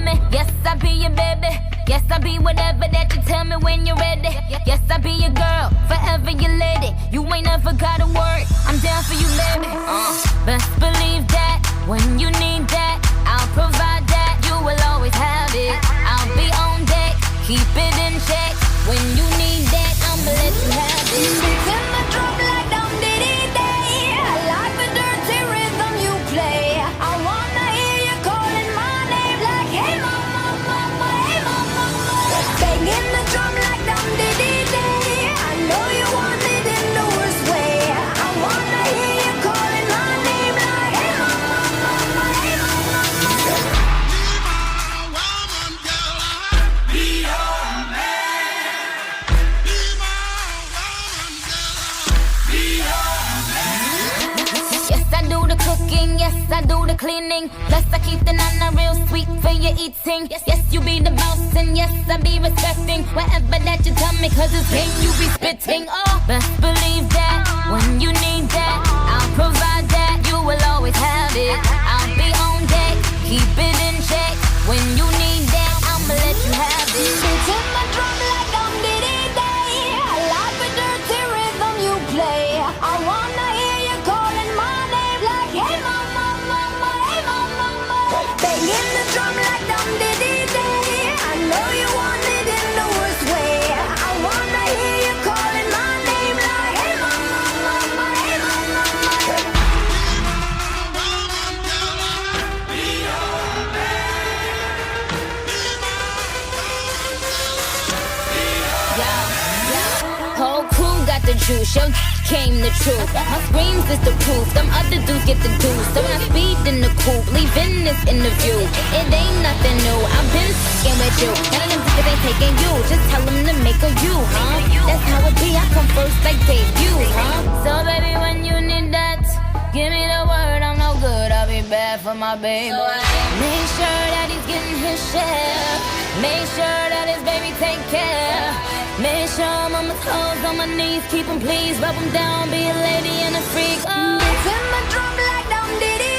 me. Yes, I'll be your baby. Yes, I'll be whatever that you tell me when you're ready. Yes, I'll be your girl, forever your lady. You ain't never gotta worry, I'm down for you, baby. Best believe that when you need that, I'll provide that. You will always have it. I'll be on deck, keep it in check. When you need that, I'ma let you have it. Beats in the drum like dum diddy day. I like the dirty rhythm you play. I wanna hear you calling my name like hey mama, mama, hey mama, mama. Banging the drum like dum diddy day. I know you want it in the worst way. I wanna hear you calling my name like hey mama, mama, hey mama, mama. Yes, I do the cooking, yes, I do the cleaning. Plus, I keep the nana real sweet for your eating. Yes, you be the boss, and yes, I be respecting whatever that you tell me, cause it's game you be spitting. Oh, best believe that when you need that, I'll provide that. You will always have it. I'll be on deck, keep it in check. When you need that, I'ma let you have it. Beats in the drum like dum diddy day. I like the dirty rhythm you play. I wanna hear you calling my name like hey mama, mama, hey mama, mama. Banging the drum like dum diddy day. I know you want it in the worst way. I wanna hear you calling my name like hey mama, mama, hey mama, mama. Whole crew got the juice, yo came the truth. My screams is the proof, them other dudes get the deuce. So when I speed in the coupe, leaving this interview, it ain't nothing new. I've been f***ing with you, none of them niggas ain't taking you. Just tell them to make a you, huh? That's how it be, I come first like debut, huh? So baby, when you need that, give me the word, I'm no good, I'll be bad for my baby. Make sure that he's getting his share. Make sure that his baby take care. Make sure I'm on my toes, on my knees, keep him please, rub him down, be a lady and a freak. Oh. Beats in the drum like dum diddy